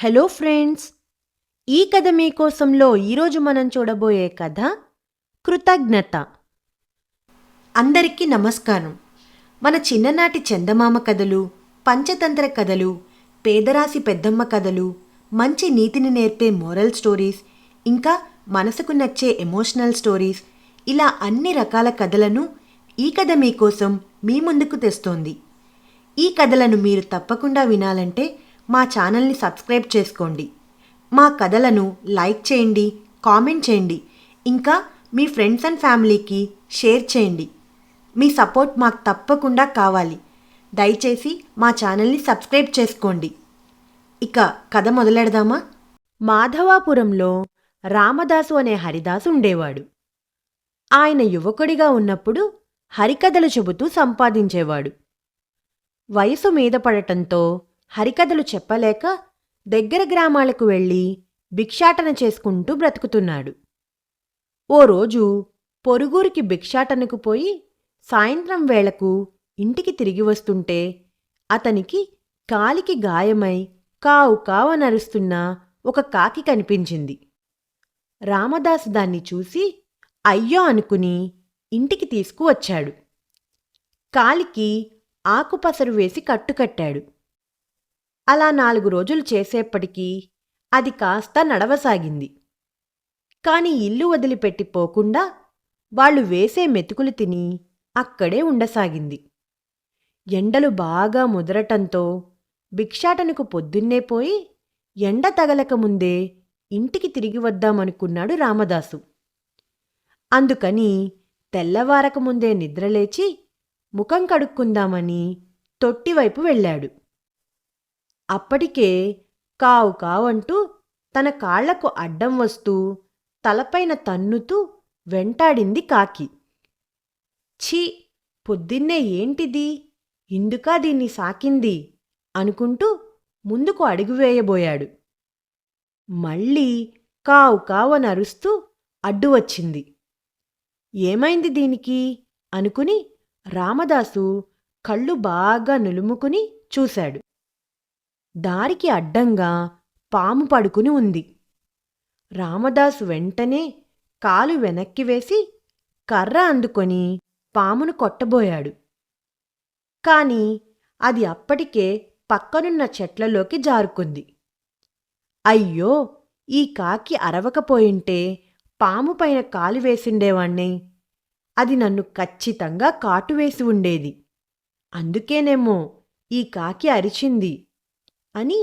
Hello friends! ఈ కథ మీకోసంలో ఈరోజు మనం చూడబోయే కథ కృతజ్ఞత. అందరికీ నమస్కారం. మన చిన్ననాటి చందమామ కథలు, పంచతంత్ర కథలు, పేదరాశి పెద్దమ్మ కథలు, మంచి నీతిని నేర్పే మోరల్ స్టోరీస్, ఇంకా మనసుకు నచ్చే ఎమోషనల్ స్టోరీస్, ఇలా అన్ని రకాల కథలను ఈ కథ మీకోసం మీ ముందుకు తెస్తోంది. ఈ కథలను మీరు తప్పకుండా వినాలంటే మా ఛానల్ని సబ్స్క్రైబ్ చేసుకోండి. మా కథలను లైక్ చేయండి, కామెంట్ చేయండి, ఇంకా మీ ఫ్రెండ్స్ అండ్ ఫ్యామిలీకి షేర్ చేయండి. మీ సపోర్ట్ మాకు తప్పకుండా కావాలి. దయచేసి మా ఛానల్ని సబ్స్క్రైబ్ చేసుకోండి. ఇక కథ మొదలెడదామా? మాధవాపురంలో రామదాసు అనే హరిదాసు ఉండేవాడు. ఆయన యువకుడిగా ఉన్నప్పుడు హరికథలు చెబుతూ సంపాదించేవాడు. వయసు మీద పడటంతో హరికథలు చెప్పలేక దగ్గర గ్రామాలకు వెళ్ళి భిక్షాటన చేసుకుంటూ బ్రతుకుతున్నాడు. ఓ రోజు పొరుగురికి భిక్షాటనకు పోయి సాయంత్రం వేళకు ఇంటికి తిరిగి వస్తుంటే అతనికి కాలికి గాయమై కావు కావనరుస్తున్న ఒక కాకి కనిపించింది. రామదాసు దాన్ని చూసి అయ్యో అనుకుని ఇంటికి తీసుకువచ్చాడు. కాలికి ఆకుపసరు వేసి కట్టుకట్టాడు. అలా 4 రోజులు చేసేప్పటికీ అది కాస్త నడవసాగింది. కాని ఇల్లు వదిలిపెట్టి పోకుండా వాళ్ళు వేసే మెతుకులు తిని అక్కడే ఉండసాగింది. ఎండలు బాగా ముదరటంతో భిక్షాటనకు పొద్దున్నే పోయి ఎండ తగలకముందే ఇంటికి తిరిగి వద్దామనుకున్నాడు రామదాసు. అందుకని తెల్లవారకముందే నిద్రలేచి ముఖం కడుక్కుందామని తొట్టివైపు వెళ్ళాడు. అప్పటికే కావు కావంటూ తన కాళ్లకు అడ్డం వస్తూ తలపైన తన్నుతూ వెంటాడింది కాకి. ఛీ, పొద్దున్నే ఏంటిది, ఇందుకా దీన్ని సాకింది అనుకుంటూ ముందుకు అడుగు వేయబోయాడు. మళ్ళీ కావు కావనరుస్తూ అడ్డు వచ్చింది. ఏమైంది దీనికి అనుకుని రామదాసు కళ్ళు బాగా నులుముకుని చూశాడు. దారికి అడ్డంగా పాము పడుకుని ఉంది. రామదాసు వెంటనే కాలు వెనక్కి వేసి కర్ర అందుకొని పామును కొట్టబోయాడు. కాని అది అప్పటికే పక్కనున్న చెట్లలోకి జారుకుంది. అయ్యో, ఈ కాకి అరవకపోయింటే పాము పైన కాలు వేసిండేవాణ్ణి. అది నన్ను ఖచ్చితంగా కాటువేసి ఉండేది. అందుకేనేమో ఈ కాకి అరిచింది అని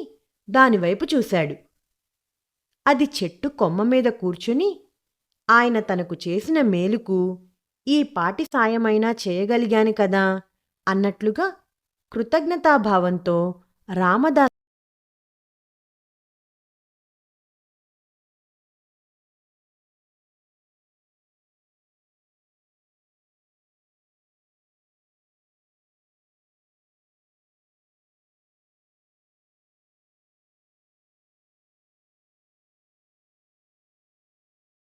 దానివైపు చూశాడు. అది చెట్టు కొమ్మ మీద కూర్చుని ఆయన తనకు చేసిన మేలుకు ఈ పాటి సాయమైనా చేయగలిగాను కదా అన్నట్లుగా కృతజ్ఞతాభావంతో రామదాసు